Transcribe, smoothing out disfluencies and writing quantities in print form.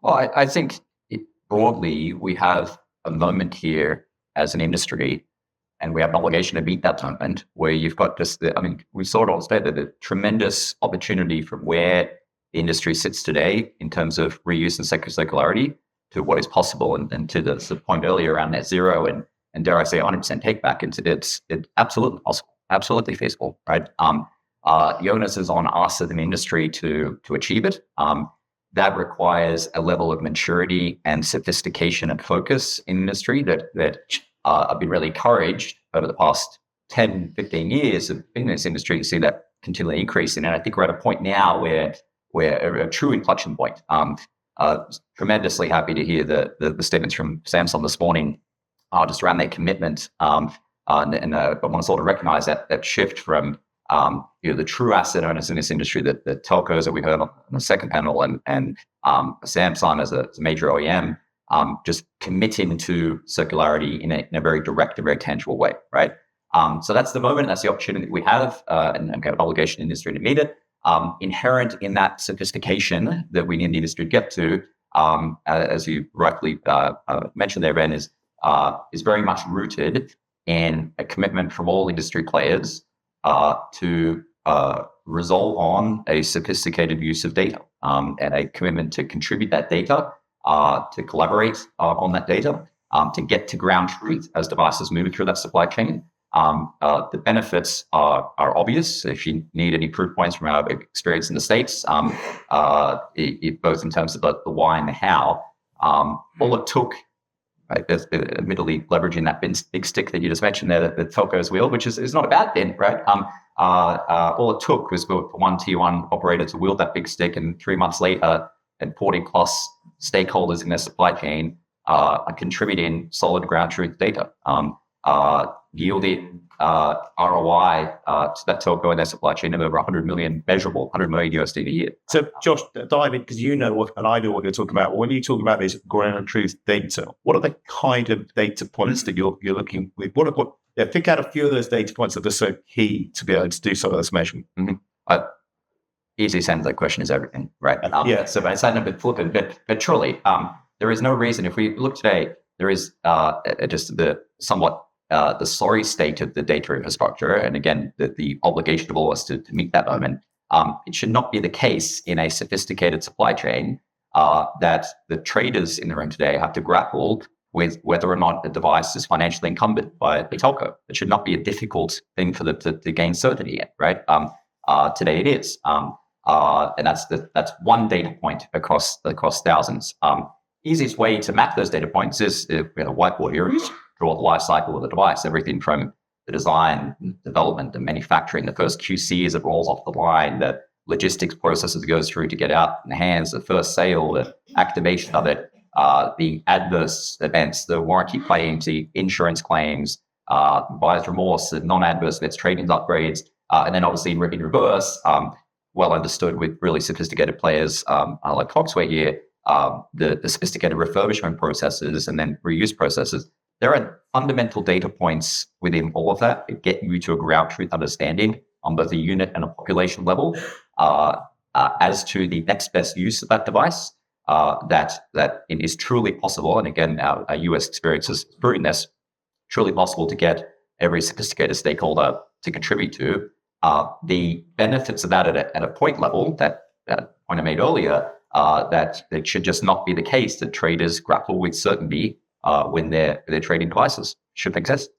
Well, I think broadly, we have a moment here as an industry, and we have an obligation to meet that moment where you've got just we saw it all stated, the tremendous opportunity from where the industry sits today in terms of reuse and circularity to what is possible, and to the point earlier around net zero and dare I say 100% take back, it's absolutely possible, absolutely feasible, right? The onus is on us as an industry to achieve it. That requires a level of maturity and sophistication and focus in industry that I've been really encouraged over the past 10, 15 years of being in this industry to see that continually increasing. And I think we're at a point now where we're a true inflection point. Tremendously happy to hear the statements from Samsung this morning, just around their commitment. I want to sort of recognize that shift from the true asset owners in this industry, the telcos that we heard on the second panel, and Samsung as a major OEM, just committing to circularity in a very direct and very tangible way, right? So that's the moment, that's the opportunity we have, and we have an obligation in the industry to meet it. Inherent in that sophistication that we need the industry to get to, as you rightly mentioned there, Ben, is very much rooted in a commitment from all industry players to resolve on a sophisticated use of data, and a commitment to contribute that data, to collaborate on that data, to get to ground truth as devices move through that supply chain. The benefits are obvious. If you need any proof points from our experience in the States, both in terms of the why and the how, all it took, right, admittedly leveraging that big stick that you just mentioned there, the telcos wield, which is not a bad thing, right? All it took was for one tier one operator to wield that big stick, and 3 months later, and 40 plus stakeholders in their supply chain are contributing solid ground truth data, yielding ROI to that telco and their supply chain of over 100 million, measurable, 100 million USD a year. So, Josh, dive in, because you know what, and I know what you're talking about. When you talk about this ground truth data, what are the kind of data points that you're looking with? Pick out a few of those data points that are so key to be able to do some of this measurement. Mm-hmm. Easiest answer to that question is everything, right? So I sound a bit flippant, but truly, there is no reason. If we look today, there is just the sorry state of the data infrastructure, and again, the obligation of all of us to meet that moment. It should not be the case in a sophisticated supply chain that the traders in the room today have to grapple with whether or not the device is financially encumbered by the telco. It should not be a difficult thing for them to gain certainty in, right? Today it is. And that's one data point across thousands. Easiest way to map those data points is whiteboard here, through all the life cycle of the device, everything from the design, development, and manufacturing, the first QC as it rolls off the line, the logistics processes it goes through to get out in the hands, the first sale, the activation of it, the adverse events, the warranty claims, the insurance claims, buyer's remorse, the non-adverse events, trade-ins, upgrades, and then obviously in reverse, well understood with really sophisticated players like Coxware here, the sophisticated refurbishment processes and then reuse processes. There are fundamental data points within all of that that get you to a ground truth understanding on both a unit and a population level as to the next best use of that device. That it is truly possible, and again, our US experience has proven this, truly possible to get every sophisticated stakeholder to contribute to. The benefits of that at a point level, that point I made earlier, that it should just not be the case that traders grapple with certainty when they're trading devices. Shouldn't exist.